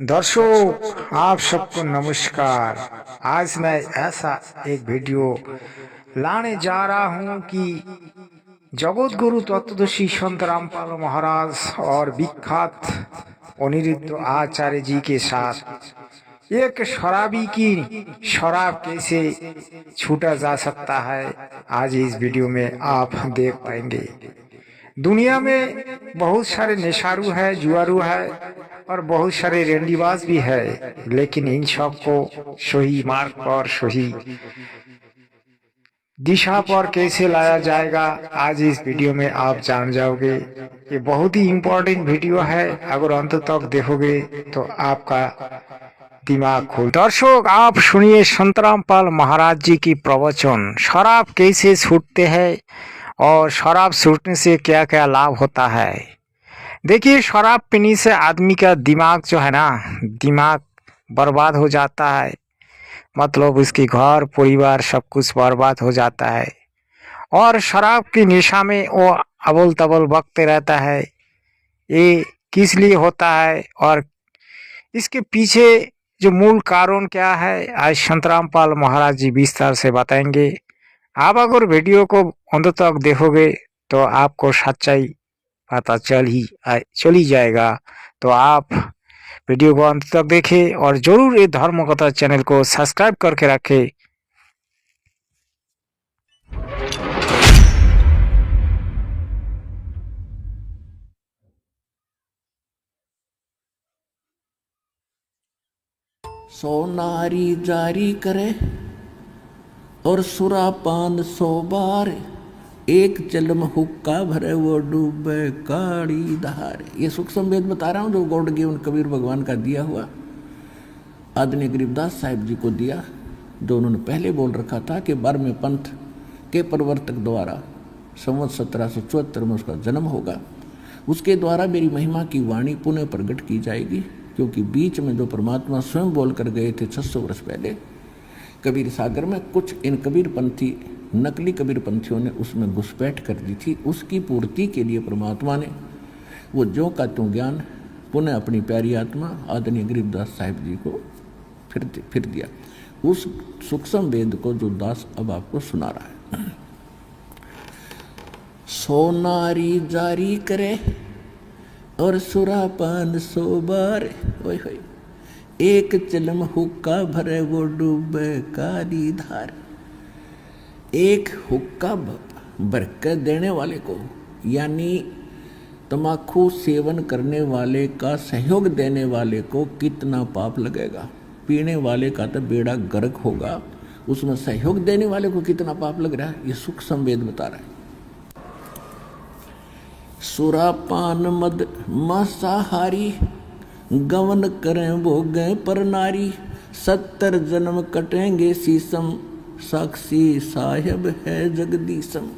दर्शक आप सबको नमस्कार। आज मैं ऐसा एक वीडियो लाने जा रहा हूं कि जगत गुरु तत्वदर्शी संत रामपाल महाराज और विख्यात अनिरुद्ध आचार्य जी के साथ एक शराबी की शराब कैसे छूटा जा सकता है, आज इस वीडियो में आप देख पाएंगे। दुनिया में बहुत सारे नशारू है, जुआरू है और बहुत सारे रेंडीबाज भी है, लेकिन इन सब को सही मार्ग पर, सही दिशा पर कैसे लाया जाएगा, आज इस वीडियो में आप जान जाओगे। ये बहुत ही इम्पोर्टेंट वीडियो है, अगर अंत तक देखोगे तो आपका दिमाग खोल। दर्शक आप सुनिए संत रामपाल महाराज जी की प्रवचन, शराब कैसे छूटते हैं और शराब छूटने से क्या क्या लाभ होता है। देखिए, शराब पीने से आदमी का दिमाग जो है ना, दिमाग बर्बाद हो जाता है, मतलब उसके घर परिवार सब कुछ बर्बाद हो जाता है। और शराब की नशा में वो अबोल तबोल बकते रहता है। ये किस लिए होता है और इसके पीछे जो मूल कारण क्या है, आज संत रामपाल महाराज जी विस्तार से बताएंगे। आप अगर वीडियो को अंत तक देखोगे तो आपको सच्चाई पता चली जाएगा। तो आप वीडियो को अंत तक देखें और जरूर ये धर्म कथा चैनल को सब्सक्राइब करके रखें। सोनारी जारी करे और सुरापान 100 बार, एक जन्म हुक्का भरे वो डूबे काड़ी धार। ये सूक्ष्म वेद बता रहा हूँ जो गॉड गिवन कबीर भगवान का दिया हुआ, आदरणीय गरीबदास साहिब जी को दिया, जो उन्होंने पहले बोल रखा था कि 12वें पंथ के प्रवर्तक द्वारा संवत 1774 में उसका जन्म होगा। उसके द्वारा मेरी महिमा की वाणी पुनः प्रकट की जाएगी, क्योंकि बीच में जो परमात्मा स्वयं बोल कर गए थे 600 वर्ष पहले कबीर सागर में, कुछ इन कबीरपंथी नकली कबीरपंथियों ने उसमें घुसपैठ कर दी थी। उसकी पूर्ति के लिए परमात्मा ने वो ज्यों का त्यों ज्ञान पुनः अपनी प्यारी आत्मा आदरणीय गरीबदास साहिब जी को फिर दिया। उस सूक्ष्म वेद को जो दास अब आपको सुना रहा है। सोनारी जारी करे और सुरापान 100 बार, ओए होए, एक चिलम हुक्का भरे वो डूबे काली धार। एक हुक्का भर के देने वाले को, यानी तम्बाकू सेवन करने वाले का सहयोग देने वाले को कितना पाप लगेगा। पीने वाले का तो बेड़ा गर्क होगा, उसमें सहयोग देने वाले को कितना पाप लग रहा है, ये सूक्ष्म वेद बता रहा है। सुरापान मद मांसाहारी, गवन करें भोगें पर नारी। 70 जन्म कटेंगे शीशम, साक्षी साहेब है जगदीशम।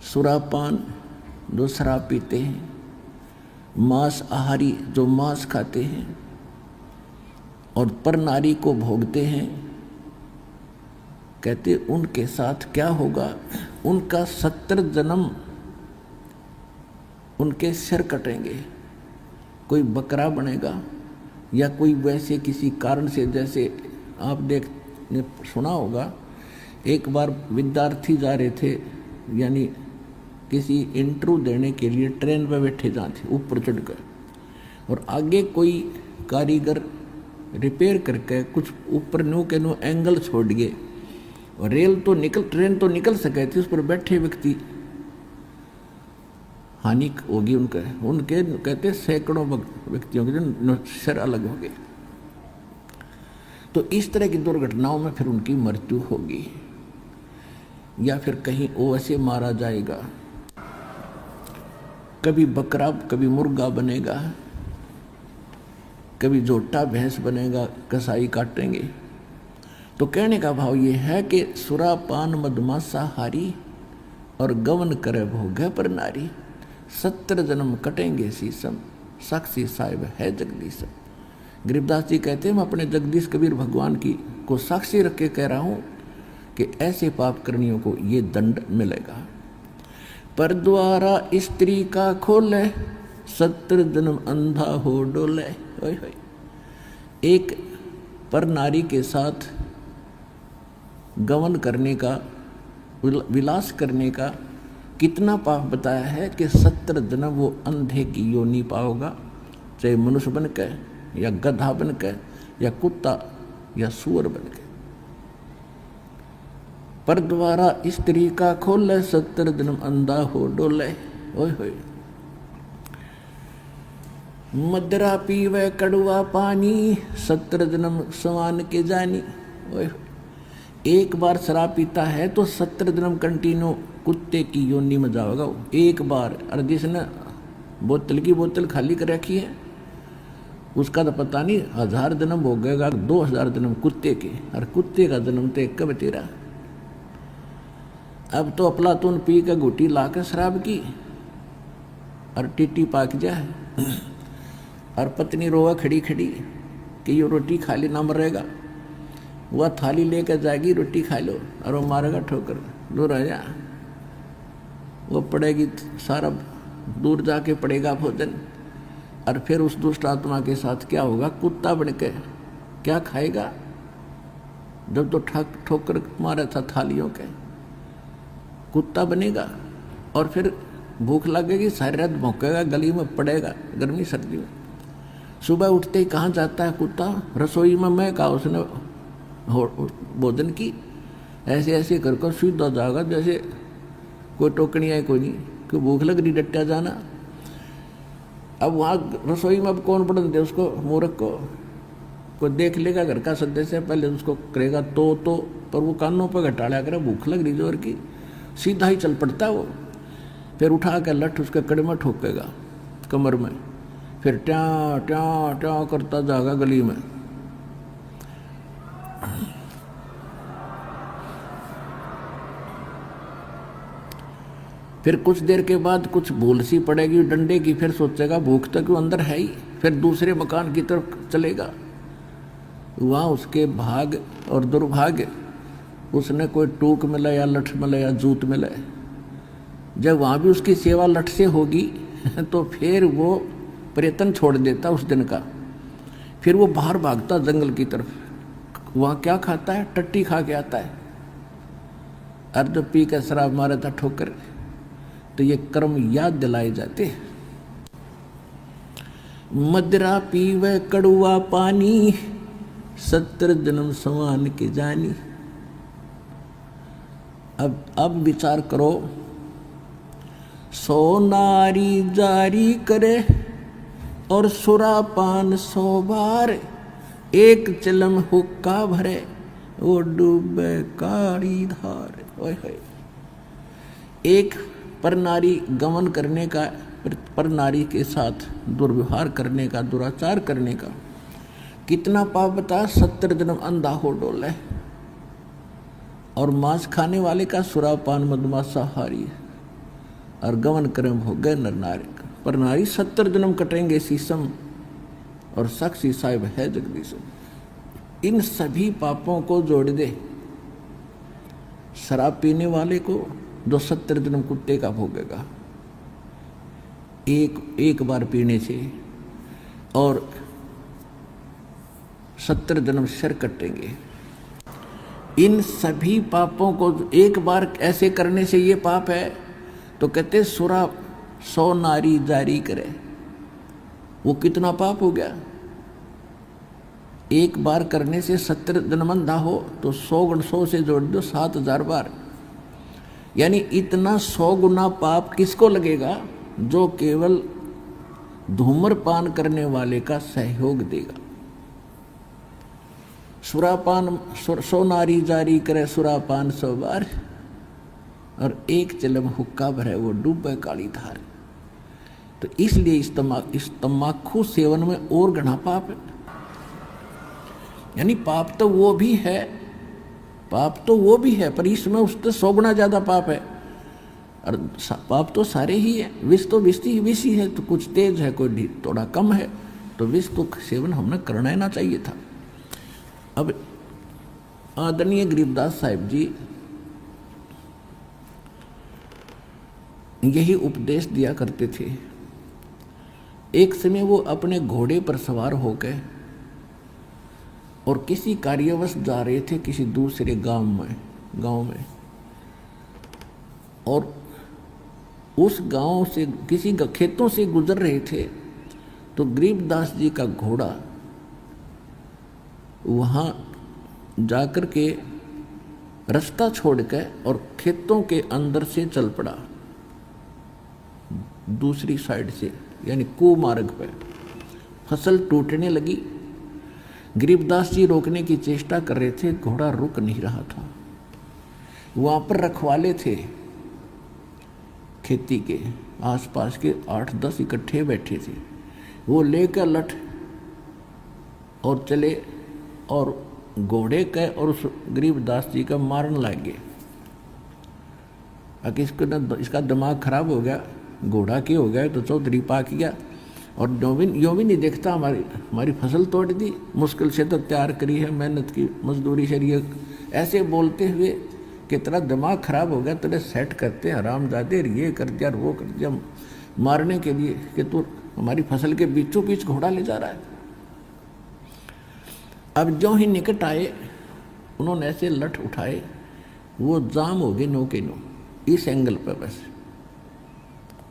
सुरापान जो शराब पीते हैं, मांसाहारी जो मांस खाते हैं और पर नारी को भोगते हैं, कहते उनके साथ क्या होगा, उनका 70 जन्म उनके सिर कटेंगे। कोई बकरा बनेगा या कोई वैसे किसी कारण से, जैसे आप ने सुना होगा, एक बार विद्यार्थी जा रहे थे, यानी किसी इंटरव्यू देने के लिए ट्रेन पे बैठे जहाँ थे ऊपर चढ़कर, और आगे कोई कारीगर रिपेयर करके कुछ ऊपर न्यू के न्यू एंगल छोड़ गए और ट्रेन तो निकल सके थी, उस पर बैठे व्यक्ति हानि होगी उनके कहते सैकड़ों व्यक्तियों के जो सिर अलग हो गए। तो इस तरह की दुर्घटनाओं में फिर उनकी मृत्यु होगी, या फिर कहीं वो ऐसे मारा जाएगा, कभी बकरा कभी मुर्गा बनेगा, कभी जोटा भैंस बनेगा, कसाई काटेंगे। तो कहने का भाव ये है कि सुरापान मदमांसाहारी और गवन करे भोगे पर नारी। 70 जन्म कटेंगे शीशम, साक्षी साहिब है जगदीशम। गरीबदास जी कहते हैं, मैं अपने जगदीश कबीर भगवान की को साक्षी रख के कह रहा हूँ कि ऐसे पाप करनियों को ये दंड मिलेगा। पर द्वारा स्त्री का खोले 70 जन्म अंधा हो डोले। ओए होए। एक पर नारी के साथ गमन करने का, विलास करने का कितना पाप बताया है कि 70 जन्म वो अंधे की योनि पाओगा, चाहे मनुष्य बन के या गधा बन के या कुत्ता या सूअर बन के। पर द्वारा स्त्री का खोले 70 जन्म अंधा हो डोले। ओए होए। मदरा पीवे कड़वा पानी 70 जन्म समान के जानी। ओए होए। एक बार शराब पीता है तो 70 जन्म कंटिन्यू कुत्ते की योनि में जाओगा वो, एक बार। और जिसने बोतल की बोतल खाली कर रखी है उसका तो पता नहीं 1000 जन्म हो गएगा, 2000 जन्म कुत्ते के। और कुत्ते का जन्म तो एक कब तेरा। अब तो अफलातून पी के घुटी ला के शराब की और टीटी पाक जाए और पत्नी रोवा खड़ी खड़ी कि ये रोटी खा ली ना मरेगा। वह थाली लेकर जाएगी, रोटी खा लो, और वो मारेगा ठोकर, दूर आ जा। वो पड़ेगी सारा दूर जाके पड़ेगा भोजन। और फिर उस दुष्ट आत्मा के साथ क्या होगा, कुत्ता बन के क्या खाएगा। जब तो ठोकर मारा था थालियों के, कुत्ता बनेगा। और फिर भूख लगेगी, सारी रात भौंकेगा, गली में पड़ेगा गर्मी सर्दी में। सुबह उठते ही कहाँ जाता है कुत्ता, रसोई में। मैं कहा उसने भोजन की, ऐसे ऐसे कर कर सीधा जाएगा जैसे कोई टोकनी है कोई नहीं, कि भूख लग रही डट्टा जाना। अब वहाँ रसोई में अब कौन पढ़ दे उसको, मूर्ख को। कोई देख लेगा घर का सदस्य, पहले उसको करेगा तो पर वो कानों पर घटाड़ा करे, भूख लग रही जोर की, सीधा ही चल पड़ता वो। फिर उठा के लठ उसके कड़े में ठोकेगा कमर में, फिर ट्या ट्या ट्या करता जाएगा गली में। फिर कुछ देर के बाद कुछ भूल सी पड़ेगी डंडे की, फिर सोचेगा भूख तो क्यों अंदर है ही, फिर दूसरे मकान की तरफ चलेगा। वहाँ उसके भाग और दुर्भाग्य, उसने कोई टूक मिला या लठ मिला या जूत मिला। जब वहाँ भी उसकी सेवा लठ से होगी तो फिर वो प्रयत्न छोड़ देता उस दिन का। फिर वो बाहर भागता जंगल की तरफ। वहाँ क्या खाता है, टट्टी खा के आता है। और जब पी कर शराब मारा था ठोकर, तो ये कर्म याद दिलाए जाते। मदरा पीवे कड़ुआ पानी 70 जन्म समान के जानी। अब विचार करो, 100 नारी जारी करे और सुरापान 100 बार, एक चिलम हुक्का भरे वो डूबे काली धार। ओए होए। एक पर नारी गमन करने का, पर नारी के साथ दुर्व्यवहार करने का, दुराचार करने का कितना पाप बता, 70 जन्म अंधा हो डोले। और मांस खाने वाले का सुरापान मधुमांसाहारी और गमन कर्म हो गए नर नारी। पर नारी 70 जन्म कटेंगे शीशम और साक्षी साहिब है जगदीशम। इन सभी पापों को जोड़ दे। शराब पीने वाले को जो 70 जन्म कुत्ते का भोगेगा एक बार पीने से, और 70 जन्म सिर कटेंगे। इन सभी पापों को एक बार ऐसे करने से ये पाप है, तो कहते सुरा 100 नारी जारी करे, वो कितना पाप हो गया। एक बार करने से 70 जन्म अंधा हो तो 100 गुण 100 से जोड़ दो 7000 बार, यानी इतना 100 गुना पाप किसको लगेगा, जो केवल धूम्रपान करने वाले का सहयोग देगा। सुरापान 100 नारी जारी करे सुरापान 100 बार, और एक चिलम हुक्का भरे वो डूबे काली धार। तो इसलिए इस तम्बाकू सेवन में और घना पाप है। यानी पाप तो वो भी है, पर इसमें उससे 100 गुना ज्यादा पाप है। और पाप तो सारे ही है, विष तो विष ही है, तो कुछ तेज है कोई थोड़ा कम है, तो विष तो सेवन हमने करना ही ना चाहिए था। अब आदरणीय गरीबदास साहिब जी यही उपदेश दिया करते थे एक समय वो अपने घोड़े पर सवार होकर और किसी कार्यवश जा रहे थे किसी दूसरे गांव में और उस गांव से किसी खेतों से गुजर रहे थे तो गरीबदास जी का घोड़ा वहाँ जाकर के रास्ता छोड़कर और खेतों के अंदर से चल पड़ा दूसरी साइड से, यानी कुमार्ग पे। फसल टूटने लगी। गरीबदास जी रोकने की चेष्टा कर रहे थे, घोड़ा रुक नहीं रहा था। वहाँ पर रखवाले थे खेती के, आसपास के 8-10 इकट्ठे बैठे थे। वो लेकर लठ और चले और घोड़े का और उस गरीबदास जी का मारने लगे। अगर इसका दिमाग खराब हो गया, घोड़ा के हो गया तो चौधरी पाक गया और यो भी नहीं देखता हमारी फसल तोड़ दी, मुश्किल से तो तैयार करी है, मेहनत की मजदूरी शरीय। ऐसे बोलते हुए कि तेरा दिमाग खराब हो गया, तेरे सेट करते हैं हरामजादे, ये कर दिया वो कर दिया, मारने के लिए कि तू हमारी फसल के बीचों बीच घोड़ा ले जा रहा है। अब जो ही निकट आए उन्होंने ऐसे लठ उठाए, वो जाम हो गए नो के नो इस एंगल पर, बस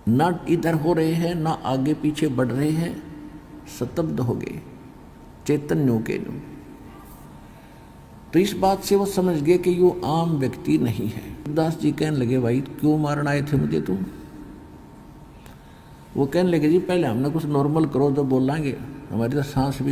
ना इधर हो रहे हैं ना आगे पीछे बढ़ रहे हैं, स्तब्ध हो गए, चेतन नो के नो। तो इस बात से वो समझ गए कि यो आम व्यक्ति नहीं है। दास जी कहने लगे, भाई क्यों मारना आए थे मुझे तुम? वो कहने लगे, जी पहले हमने कुछ नॉर्मल करो तो बोलेंगे, हमारी तो सांस भी